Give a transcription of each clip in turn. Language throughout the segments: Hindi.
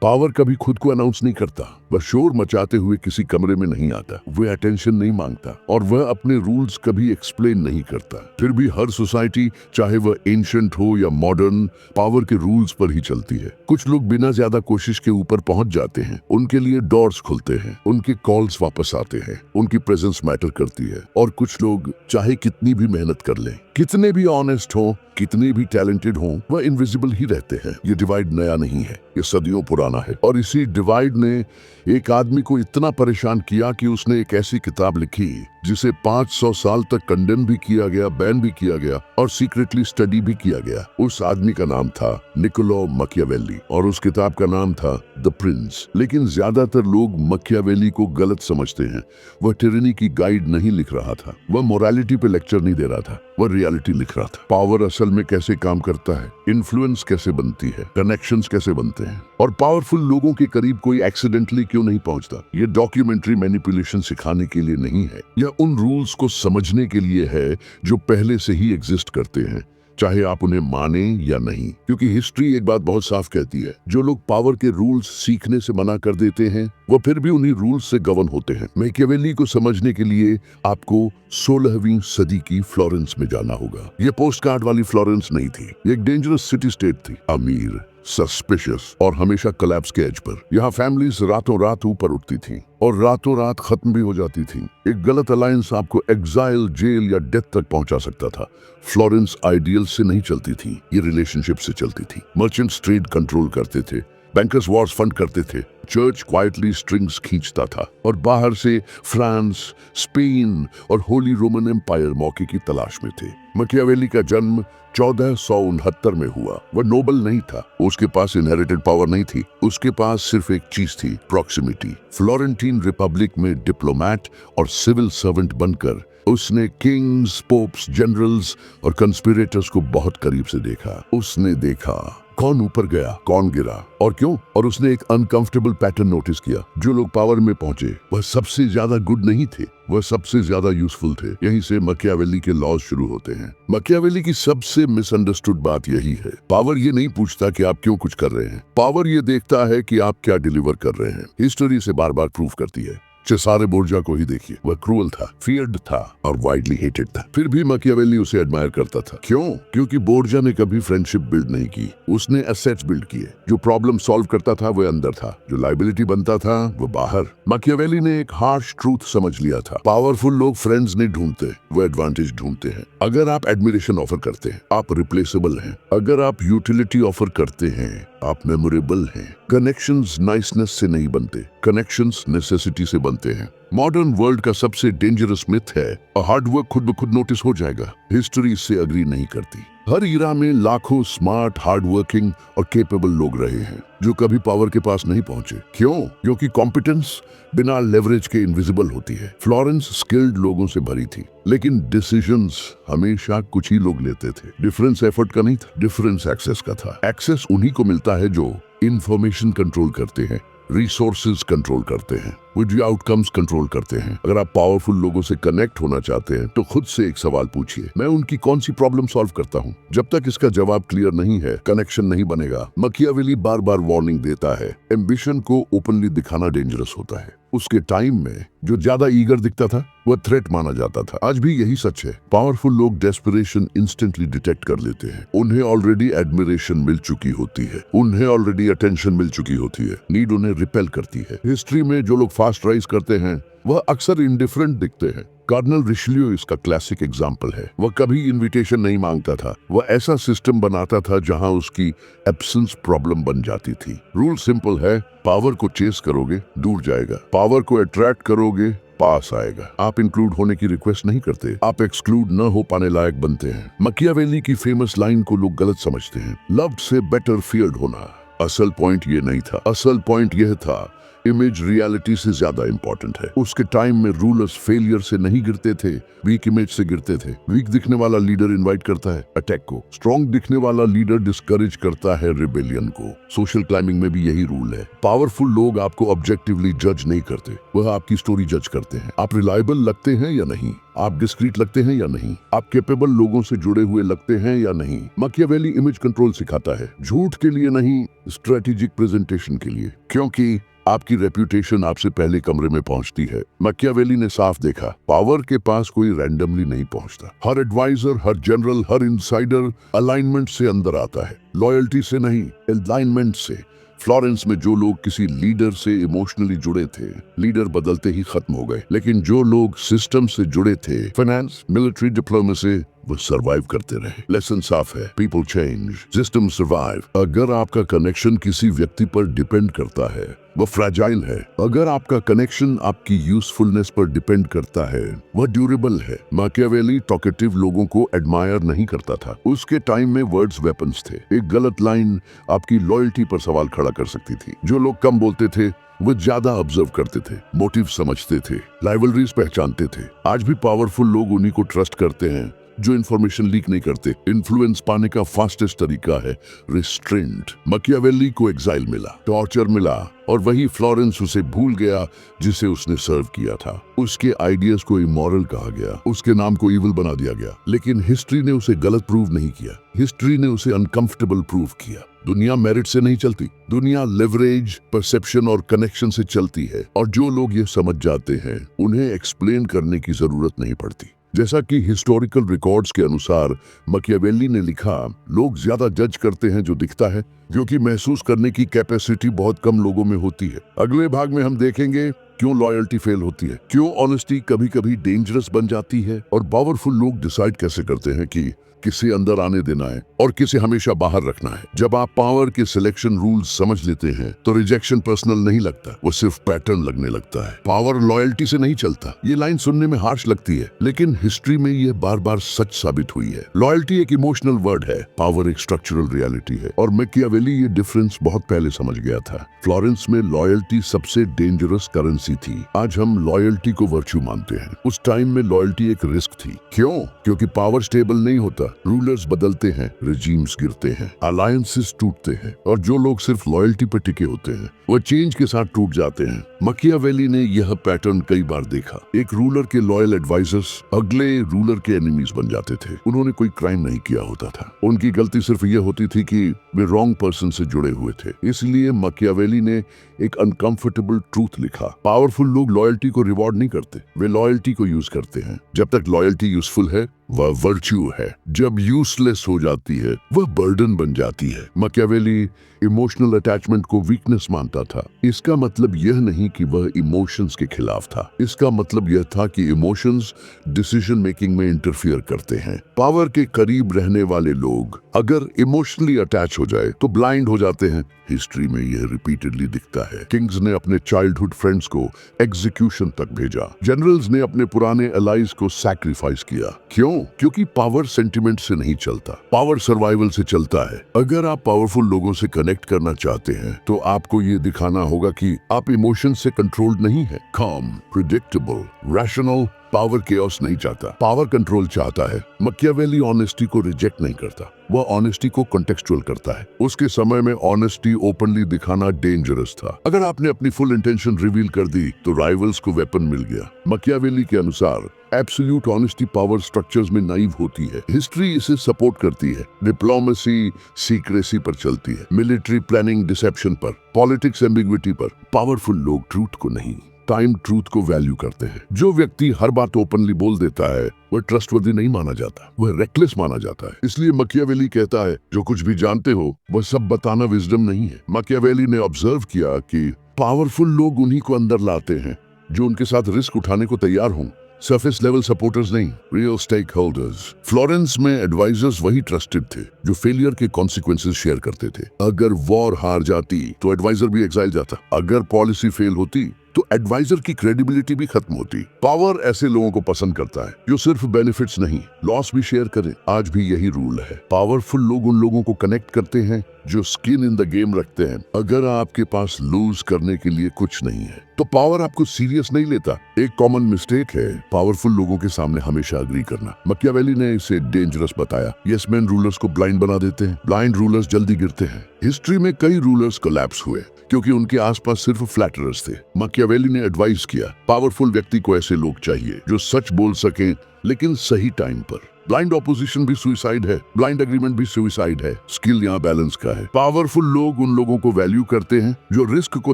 पावर कभी खुद को अनाउंस नहीं करता, वह शोर मचाते हुए किसी कमरे में नहीं आता, वह अटेंशन नहीं मांगता और वह अपने रूल्स कभी एक्सप्लेन नहीं करता। फिर भी हर सोसाइटी, चाहे वह एंशिएंट हो या मॉडर्न, पावर के रूल्स पर ही चलती है। कुछ लोग बिना ज्यादा कोशिश के ऊपर पहुंच जाते हैं, उनके लिए डोर्स खुलते हैं, उनके कॉल्स वापस आते हैं, उनकी प्रेजेंस मैटर करती है। और कुछ लोग चाहे कितनी भी मेहनत कर लें, कितने भी ऑनेस्ट हो, कितने भी टैलेंटेड हो, वह इनविजिबल ही रहते हैं। ये डिवाइड नया नहीं है, ये सदियों पुराना है। और इसी डिवाइड ने एक आदमी को इतना परेशान किया कि उसने एक ऐसी किताब लिखी जिसे 500 साल तक कंडेम भी किया गया, बैन भी किया गया और सीक्रेटली स्टडी भी किया गया। उस आदमी का नाम था निकोलो मकियावेली और उस किताब का नाम था द प्रिंस। लेकिन ज्यादातर लोग मकियावेली को गलत समझते हैं। वह टिरनी की गाइड नहीं लिख रहा था, वह मोरालिटी पे लेक्चर नहीं दे रहा था, वह रियलिटी लिख रहा था। पावर असल में कैसे काम करता है, इन्फ्लुएंस कैसे बनती है, कनेक्शंस कैसे बनते हैं और पावरफुल लोगों के करीब कोई एक्सीडेंटली क्यों नहीं पहुंचता। ये डॉक्यूमेंट्री मैनिपुलेशन सिखाने के लिए नहीं है, यह उन रूल्स को समझने के लिए है जो पहले से ही एग्जिस्ट करते हैं, चाहे आप उन्हें माने या नहीं। क्योंकि हिस्ट्री एक बात बहुत साफ कहती है, जो लोग पावर के रूल्स सीखने से मना कर देते हैं वो फिर भी उन्हीं रूल्स से गवर्न होते हैं। मैकियावेली को समझने के लिए आपको 16वीं सदी की फ्लोरेंस में जाना होगा। ये पोस्ट कार्ड वाली फ्लोरेंस नहीं थी, ये एक डेंजरस सिटी स्टेट थी, अमीर, सस्पिशियस और हमेशा कोलैप्स के एज पर। यहाँ फैमिलीज रातों रात ऊपर उठती थीं और रातों रात खत्म भी हो जाती थीं। एक गलत अलायंस आपको एग्जाइल, जेल या डेथ तक पहुंचा सकता था। फ्लोरेंस आइडियल से नहीं चलती थी, ये रिलेशनशिप से चलती थी। मर्चेंट्स ट्रेड कंट्रोल करते थे, बैंकर्स वॉर्स फंड करते थे, चर्च क्वाइटली स्ट्रिंग्स खींचता था और बाहर से फ्रांस, स्पेन और होली रोमन एम्पायर मौके की तलाश में थे। मैकियावेली का जन्म 1469 में हुआ। वह नोबल नहीं था, उसके पास इनहेरिटेड पावर नहीं थी, उसके पास सिर्फ एक चीज थी, प्रॉक्सिमिटी। फ्लोरेंटीन रिपब्लिक में डिप्लोमैट और सिविल सर्वेंट बनकर उसने किंग्स, पोप्स, जनरल्स और कंस्पिरेटर्स को बहुत करीब से देखा। उसने देखा कौन ऊपर गया, कौन गिरा और क्यों। और उसने एक अनकंफर्टेबल पैटर्न नोटिस किया, जो लोग पावर में पहुंचे वह सबसे ज्यादा गुड नहीं थे, वह सबसे ज्यादा यूजफुल थे। यहीं से मैकियावेली के लॉज शुरू होते हैं। मैकियावेली की सबसे मिसअंडरस्टूड बात यही है, पावर ये नहीं पूछता कि आप क्यों कुछ कर रहे हैं, पावर ये देखता है कि आप क्या डिलीवर कर रहे हैं। हिस्ट्री से बार बार प्रूव करती है। चेसारे बोर्जा को ही देखिए, वह क्रूअल था, फियर्ड था और वाइडली हेटेड था। फिर भी मैकियावेली उसे एडमायर करता था। क्यों? क्योंकि बोर्जा ने कभी फ्रेंडशिप बिल्ड नहीं की, उसने एसेट्स बिल्ड किए। जो प्रॉब्लम सॉल्व करता था वह अंदर था, जो लायबिलिटी बनता था वो बाहर। मैकियावेली ने एक हार्श ट्रूथ समझ लिया था, पावरफुल लोग फ्रेंड्स नहीं ढूंढते, वो एडवांटेज ढूंढते हैं। अगर आप एडमिरेशन ऑफर करते हैं, आप रिप्लेसेबल हैं। अगर आप यूटिलिटी ऑफर करते हैं, आप मेमोरेबल हैं। कनेक्शंस नाइसनेस से नहीं बनते, कनेक्शंस नेसेसिटी से बनते हैं। मॉडर्न वर्ल्ड का सबसे डेंजरस मिथ है, हार्ड वर्क खुद ब खुद नोटिस हो जाएगा। हिस्ट्री इससे अग्री नहीं करती। हर ईरा में लाखों स्मार्ट, हार्ड वर्किंग और केपेबल लोग रहे हैं जो कभी पावर के पास नहीं पहुंचे। क्यों? क्योंकि कॉम्पिटेंस बिना लेवरेज के इनविजिबल होती है। फ्लोरेंस स्किल्ड लोगों से भरी थी, लेकिन डिसीजंस हमेशा कुछ ही लोग लेते थे। डिफरेंस एफर्ट का नहीं था, डिफरेंस एक्सेस का था। एक्सेस उन्हीं को मिलता है जो इंफॉर्मेशन कंट्रोल करते हैं, रिसोर्सेज कंट्रोल करते हैं, जो आउटकम्स कंट्रोल करते हैं। अगर आप पावरफुल लोगों से कनेक्ट होना चाहते हैं तो खुद से एक सवाल पूछिए, मैं उनकी कौन सी प्रॉब्लम सॉल्व करता हूँ? जब तक इसका जवाब क्लियर नहीं है, कनेक्शन नहीं बनेगा। मैकियावेली बार बार वार्निंग देता है, एम्बिशन को ओपनली दिखाना डेंजरस होता है। उसके टाइम में जो ज्यादा ईगर दिखता था वह थ्रेट माना जाता था। आज भी यही सच है। पावरफुल लोग डेस्परेशन इंस्टेंटली डिटेक्ट कर लेते हैं। उन्हें ऑलरेडी एडमिरेशन मिल चुकी होती है, उन्हें ऑलरेडी अटेंशन मिल चुकी होती है, नीड उन्हें रिपेल करती है। हिस्ट्री में जो लोग फास्ट राइज करते हैं वह अक्सर इंडिफरेंट दिखते हैं। कर्नल रिशलियो इसका क्लासिक एग्जाम्पल है। वह कभी इनविटेशन नहीं मांगता था, वह ऐसा सिस्टम बनाता था जहां उसकी एब्सेंस प्रॉब्लम बन जाती थी। रूल सिंपल है, पावर को चेस करोगे दूर जाएगा, पावर को अट्रैक्ट करोगे पास आएगा। आप इंक्लूड होने की रिक्वेस्ट नहीं करते, आप एक्सक्लूड न हो पाने लायक बनते हैं। मैकियावेली की फेमस लाइन को लोग गलत समझते हैं, लव्ड से बेटर फियर्ड होना। असल पॉइंट ये नहीं था, असल पॉइंट यह था इमेज रियलिटी से ज्यादा इंपॉर्टेंट है। उसके टाइम में रूलर्स फेलियर से नहीं गिरते थे, वीक इमेज से गिरते थे। वीक दिखने वाला लीडर इनवाइट करता है अटैक को, स्ट्रॉन्ग दिखने वाला लीडर डिस्करेज करता है रिबेलियन को। सोशल क्लाइंबिंग में भी यही रूल है। पावरफुल लोग आपको ऑब्जेक्टिवली जज नहीं करते, वह आपकी स्टोरी जज करते हैं। आप रिलायबल लगते हैं या नहीं, आप डिस्क्रीट लगते हैं या नहीं, आप कैपेबल लोगों से जुड़े हुए लगते हैं या नहीं। मैकियावेली इमेज कंट्रोल सिखाता है, झूठ के लिए नहीं, स्ट्रेटेजिक प्रेजेंटेशन के लिए, क्योंकि आपकी रेप्यूटेशन आपसे पहले कमरे में पहुंचती है। मैकियावेली ने साफ देखा, पावर के पास कोई रैंडमली नहीं पहुंचता। हर एडवाइजर, हर जनरल, हर इनसाइडर अलाइनमेंट से अंदर आता है, लॉयल्टी से नहीं, अलाइनमेंट से। फ्लोरेंस में जो लोग किसी लीडर से इमोशनली जुड़े थे, लीडर बदलते ही खत्म हो गए, लेकिन जो लोग सिस्टम से जुड़े थे, फाइनेंस, मिलिट्री, डिप्लोमेसी, वो सरवाइव करते रहे। लेसन साफ है, पीपल चेंज, सिस्टम सर्वाइव। अगर आपका कनेक्शन किसी व्यक्ति पर डिपेंड करता है, वो फ्रैजाइल है। अगर आपका कनेक्शन आपकी यूजफुलनेस पर डिपेंड करता है, वह ड्यूरेबल है। मैकियावेली टॉकेटिव लोगों को एडमायर नहीं करता था। उसके टाइम में वर्ड्स वेपन्स थे। एक गलत लाइन आपकी लॉयल्टी पर सवाल खड़ा कर सकती थी। जो लोग कम बोलते थे वो ज्यादा ऑब्जर्व करते थे, मोटिव समझते थे, राइवलरीज पहचानते थे। आज भी पावरफुल लोग उन्हीं को ट्रस्ट करते हैं जो इन्फॉर्मेशन लीक नहीं करते। इन्फ्लुएंस पाने का फास्टेस्ट तरीका है रिस्ट्रेंट। मैकियावेली को एग्जाइल मिला, टॉर्चर मिला, और वही फ्लोरेंस उसे भूल गया जिसे उसने सर्व किया था। उसके आइडियाज को इमोरल कहा गया, उसके नाम को इविल बना दिया गया, लेकिन हिस्ट्री ने उसे गलत प्रूव नहीं किया। हिस्ट्री ने उसे अनकंफर्टेबल प्रूव किया। दुनिया मेरिट से नहीं चलती, दुनिया लेवरेज, परसेप्शन और कनेक्शन से चलती है, और जो लोग ये समझ जाते हैं उन्हें एक्सप्लेन करने की जरूरत नहीं पड़ती। जैसा कि हिस्टोरिकल रिकॉर्ड्स के अनुसार मैकियावेली ने लिखा, लोग ज्यादा जज करते हैं जो दिखता है, क्योंकि महसूस करने की कैपेसिटी बहुत कम लोगों में होती है। अगले भाग में हम देखेंगे क्यों लॉयल्टी फेल होती है, क्यों ऑनेस्टी कभी कभी डेंजरस बन जाती है, और पावरफुल लोग डिसाइड कैसे करते हैं कि किसे अंदर आने देना है और किसे हमेशा बाहर रखना है। जब आप पावर के सिलेक्शन रूल्स समझ लेते हैं तो रिजेक्शन पर्सनल नहीं लगता, वो सिर्फ पैटर्न लगने लगता है। पावर लॉयल्टी से नहीं चलता। ये लाइन सुनने में हार्श लगती है, लेकिन हिस्ट्री में ये बार बार सच साबित हुई है। लॉयल्टी एक इमोशनल वर्ड है, पावर एक स्ट्रक्चरल रियलिटी है, और मैकियावेली ये डिफरेंस बहुत पहले समझ गया था। फ्लोरेंस में लॉयल्टी सबसे डेंजरस करेंसी थी। आज हम लॉयल्टी को वर्च्यू मानते हैं, उस टाइम में लॉयल्टी एक रिस्क थी। क्यों? क्योंकि पावर स्टेबल नहीं होता, रूलर्स बदलते हैं, रेजिम्स गिरते हैं, अलायंसेस टूटते हैं, और जो लोग सिर्फ लॉयल्टी पर टिके होते हैं वो चेंज के साथ टूट जाते हैं। मैकियावेली ने यह पैटर्न कई बार देखा। एक रूलर के लॉयल एडवाइजर्स अगले रूलर के एनिमीज बन जाते थे। उन्होंने कोई क्राइम नहीं किया होता था, उनकी गलती सिर्फ यह होती थी कि वे रॉन्ग पर्सन से जुड़े हुए थे। इसलिए मैकियावेली ने एक अनकंफर्टेबल ट्रूथ लिखा, पावरफुल लोग लॉयल्टी को रिवॉर्ड नहीं करते, वे लॉयल्टी को यूज करते हैं। जब तक लॉयल्टी यूजफुल है वह वर्च्यू है, जब यूजलेस हो जाती है वह बर्डन बन जाती है। मैकियावेली इमोशनल अटैचमेंट को वीकनेस मानता था। इसका मतलब यह नहीं कि वह इमोशंस के खिलाफ था, इसका मतलब यह था कि इमोशंस डिसीजन मेकिंग में इंटरफियर करते हैं। पावर के करीब रहने वाले लोग अगर इमोशनली अटैच हो जाए तो ब्लाइंड हो जाते हैं। हिस्ट्री में यह रिपीटेडली दिखता है। किंग्स ने अपने चाइल्डहुड फ्रेंड्स को एग्जीक्यूशन तक भेजा, जनरल्स ने अपने पुराने अलाइज को सैक्रिफाइस किया। क्यों? क्योंकि पावर सेंटिमेंट से नहीं चलता, पावर सर्वाइवल से चलता है। अगर आप पावरफुल लोगों से कनेक्ट करना चाहते हैं तो आपको ये दिखाना होगा कि आप इमोशन से कंट्रोल्ड नहीं है। calm, predictable, rational, power chaos नहीं चाहता, पावर कंट्रोल चाहता है। मैकियावेली ऑनेस्टी को रिजेक्ट नहीं करता, वह ऑनेस्टी को कॉन्टेक्सचुअल करता है। उसके समय में ऑनेस्टी ओपनली दिखाना डेंजरस था। अगर आपने अपनी फुल इंटेंशन रिवील कर दी तो राइवल्स को वेपन मिल गया। मैकियावेली के अनुसार एब्सोल्यूट ऑनेस्टी पावर स्ट्रक्चर्स में नाइव होती है। हिस्ट्री इसे सपोर्ट करती है। डिप्लोमेसी सीक्रेसी पर चलती है, मिलिट्री प्लानिंग डिसेप्शन पर, पॉलिटिक्स एम्बिग्विटी पर। पावरफुल लोग ट्रूथ को नहीं, टाइम ट्रूथ को वैल्यू करते हैं। जो व्यक्ति हर बात ओपनली बोल देता है वह ट्रस्टवर्दी नहीं माना जाता, वह रेकलेस माना जाता है। इसलिए मैकियावेली कहता है, जो कुछ भी जानते हो वह सब बताना विजडम नहीं है। मैकियावेली ने ऑब्जर्व किया कि पावरफुल लोग उन्हीं को अंदर लाते हैं जो उनके साथ रिस्क उठाने को तैयार हों, सरफेस लेवल सपोर्टर्स नहीं, रियल स्टेक होल्डर्स। फ्लोरेंस में एडवाइजर्स वही ट्रस्टेड थे जो फेलियर के कॉन्सिक्वेंसेस शेयर करते थे। अगर वॉर हार जाती तो एडवाइजर भी एग्जाइल जाता, अगर पॉलिसी फेल होती तो एडवाइजर की क्रेडिबिलिटी भी खत्म होती। पावर ऐसे लोगों को पसंद करता है जो सिर्फ बेनिफिट्स नहीं, लॉस भी शेयर करें। आज भी यही रूल है। पावरफुल लोग उन लोगों को कनेक्ट करते हैं जो स्किन इन द गेम रखते हैं। अगर आपके पास लूज करने के लिए कुछ नहीं है तो पावर आपको सीरियस नहीं लेता। एक कॉमन मिस्टेक है पावरफुल लोगों के सामने हमेशा अग्री करना। मकियावेली ने इसे डेंजरस बताया। यस मैन रूलर्स को ब्लाइंड बना देते हैं। ब्लाइंड रूलर्स जल्दी गिरते हैं। हिस्ट्री में कई रूलर्स कोलैप्स हुए क्योंकि उनके आसपास सिर्फ फ्लैटरर्स थे। मकियावेली ने एडवाइस किया पावरफुल व्यक्ति को ऐसे लोग चाहिए जो सच बोल सकें लेकिन सही टाइम पर। ब्लाइंड ऑपोजिशन भी सुइसाइड है, ब्लाइंड एग्रीमेंट भी सुइसाइड है। स्किल यहाँ बैलेंस का है। पावरफुल लोग उन लोगों को वैल्यू करते हैं जो रिस्क को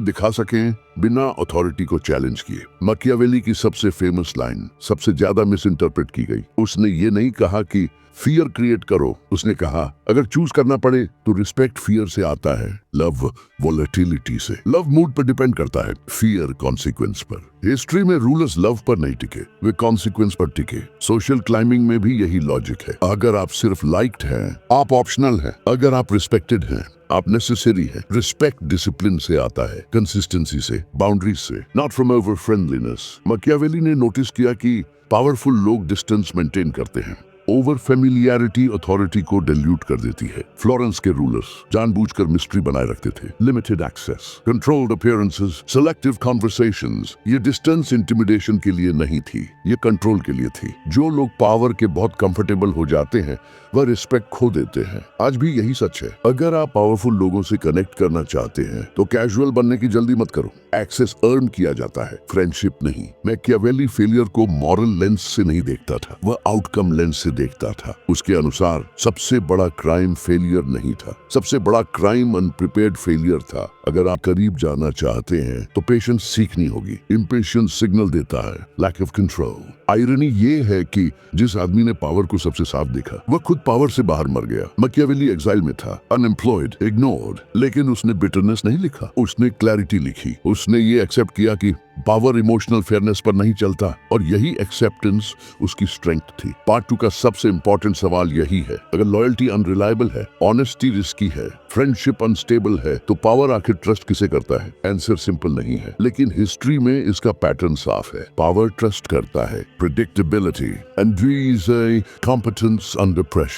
दिखा सकें बिना अथॉरिटी को चैलेंज किए। मकियावेली की सबसे फेमस लाइन सबसे ज्यादा मिस इंटरप्रेट की गई। उसने ये नहीं कहा कि फियर क्रिएट करो, उसने कहा अगर चूज करना पड़े तो रिस्पेक्ट फियर से आता है, लव वॉलेटिलिटी से। लव मूड पर डिपेंड करता है, फियर कॉन्सिक्वेंस पर। हिस्ट्री में रूलर्स लव पर नहीं टिके, वे कॉन्सिक्वेंस पर टिके। सोशल क्लाइंबिंग में भी यही लॉजिक है। अगर आप सिर्फ लाइक्ड हैं, आप ऑप्शनल हैं। अगर आप रिस्पेक्टेड हैं, आप नेसेसरी है। रिस्पेक्ट डिसिप्लिन से आता है, कंसिस्टेंसी से, बाउंड्रीज से, नॉट फ्रॉम ओवर फ्रेंडलीनेस। मकियावेली ने नोटिस किया कि पावरफुल लोग डिस्टेंस मेंटेन करते हैं। ओवर फेमिलियरिटी अथॉरिटी को डिल्यूट कर देती है। फ्लोरेंस के रूलर्स जानबूझकर मिस्ट्री बनाए रखते थे। Limited access, controlled appearances, selective conversations. ये डिस्टेंस इंटिमिडेशन के लिए नहीं थी, ये कंट्रोल के लिए थी। जो लोग पावर के बहुत कंफर्टेबल हो जाते हैं वह रिस्पेक्ट खो देते हैं। आज भी यही सच है। अगर आप पावरफुल लोगों से कनेक्ट करना चाहते हैं तो कैजुअल बनने की जल्दी मत करो। एक्सेस अर्न किया जाता है, फ्रेंडशिप नहीं। मैकियावेली फेलियर को मॉरल लेंस से नहीं देखता था, वह आउटकम लेंस से देखता था। उसके अनुसार सबसे बड़ा क्राइम फेलियर नहीं था, सबसे बड़ा क्राइम अनप्रिपेयर्ड फेलियर था। अगर आप करीब जाना चाहते हैं तो पेशेंस सीखनी होगी। इम्पेशेंस सिग्नल देता है, लैक ऑफ कंट्रोल। आयरनी ये है कि जिस आदमी ने पावर को सबसे साफ देखा वह खुद पावर से बाहर मर गया। मकियावेली एग्जाइल में था, अनएम्प्लॉयड, इग्नोर्ड, लेकिन उसने बिटरनेस नहीं लिखा, उसने क्लैरिटी लिखी। उसने ये एक्सेप्ट किया कि पावर इमोशनल फेयरनेस पर नहीं चलता और यही एक्सेप्टेंस उसकी स्ट्रेंथ थी। पार्ट 2 का सबसे इंपॉर्टेंट सवाल यही है, अगर लॉयल्टी अनरिलायबल है, ऑनेस्टी रिस्की है, फ्रेंडशिप अनस्टेबल है तो पावर आखिर ट्रस्ट किसे करता है? आंसर सिंपल नहीं है, लेकिन हिस्ट्री में इसका पैटर्न साफ है। पावर ट्रस्ट करता है, predictability, and competence under pressure,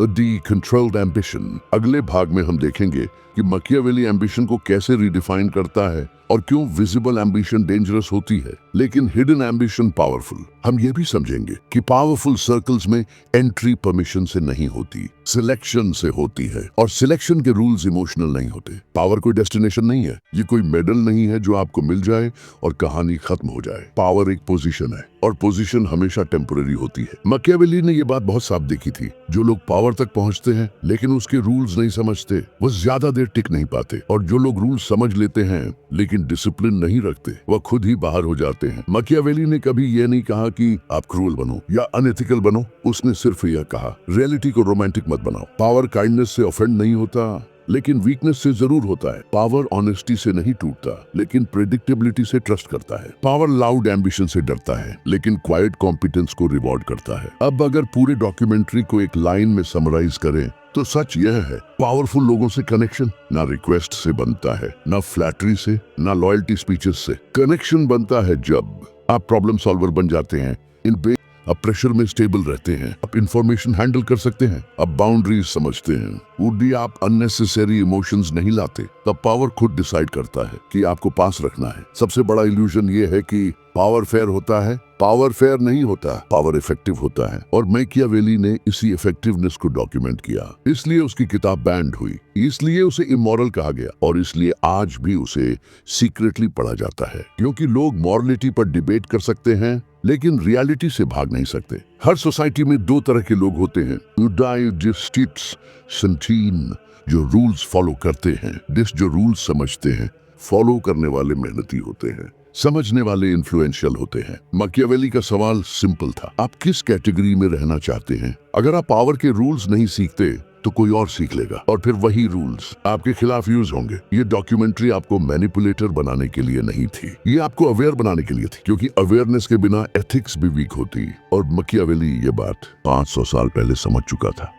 D controlled ambition. अगले भाग में हम देखेंगे कि मकियावेली एम्बिशन को कैसे रिडिफाइन करता है और क्यों विजिबल एम्बिशन डेंजरस होती है लेकिन हिडन एम्बिशन पावरफुल। हम ये भी समझेंगे कि पावरफुल सर्कल्स में एंट्री परमिशन से नहीं होती, सिलेक्शन से होती है, और सिलेक्शन के रूल्स इमोशनल नहीं होते। पावर कोई डेस्टिनेशन नहीं है, ये कोई मेडल नहीं है जो आपको मिल जाए और कहानी खत्म हो जाए। पावर एक पोजीशन है और पोजीशन हमेशा टेम्पररी होती है। मकियावेली ने ये बात बहुत साफ देखी थी। जो लोग पावर तक पहुंचते हैं लेकिन उसके रूल्स नहीं समझते वो ज्यादा देर टिक नहीं पाते, और जो लोग रूल्स समझ लेते हैं लेकिन डिसिप्लिन नहीं रखते वह खुद ही बाहर हो जाते हैं। मकियावेली ने कभी यह नहीं कहा कि आप क्रूअल बनो या अनएथिकल बनो, उसने सिर्फ यह कहा रियलिटी को रोमांटिक मत बनाओ। पावर काइंडनेस से ऑफेंड नहीं होता लेकिन वीकनेस से जरूर होता है। पावर ऑनेस्टी से नहीं टूटता लेकिन प्रेडिक्टेबिलिटी से ट्रस्ट करता है। पावर लाउड एम्बिशन से डरता है लेकिन क्वाइट कॉम्पिटेंस को रिवॉर्ड करता है। अब अगर पूरे डॉक्यूमेंट्री को एक लाइन में समराइज करें तो सच यह है, पावरफुल लोगों से कनेक्शन ना रिक्वेस्ट से बनता है, ना फ्लैटरी से, ना लॉयल्टी स्पीचेस से। कनेक्शन बनता है जब आप प्रॉब्लम सॉल्वर बन जाते हैं, आप प्रेशर में स्टेबल रहते हैं, आप इंफॉर्मेशन हैंडल कर सकते हैं, आप बाउंड्रीज समझते हैं, वो भी आप अननेसेसरी इमोशंस नहीं लाते। तब पावर खुद डिसाइड करता है कि आपको पास रखना है। सबसे बड़ा इल्यूजन ये है कि पावर फेयर होता है। पावर फेयर नहीं होता, पावर इफेक्टिव होता है, और मैकियावेली ने इसी इफेक्टिवनेस को डॉक्यूमेंट किया। इसलिए उसकी किताब बैंड हुई, इसलिए उसे इमोरल कहा गया, और इसलिए आज भी उसे सीक्रेटली पढ़ा जाता है। क्योंकि लोग मॉरलिटी पर डिबेट कर सकते हैं लेकिन रियलिटी से भाग नहीं सकते। हर सोसाइटी में दो तरह के लोग होते हैं, जो रूल्स फॉलो करते हैं, जो रूल्स समझते हैं। फॉलो करने वाले मेहनती होते हैं, समझने वाले इन्फ्लुएंशियल होते हैं। मकियावेली का सवाल सिंपल था, आप किस कैटेगरी में रहना चाहते हैं? अगर आप पावर के रूल्स नहीं सीखते तो कोई और सीख लेगा और फिर वही रूल्स आपके खिलाफ यूज होंगे। ये डॉक्यूमेंट्री आपको मैनिपुलेटर बनाने के लिए नहीं थी, ये आपको अवेयर बनाने के लिए थी, क्योंकि अवेयरनेस के बिना एथिक्स भी वीक होती। और मकियावेली ये बात 500 साल पहले समझ चुका था।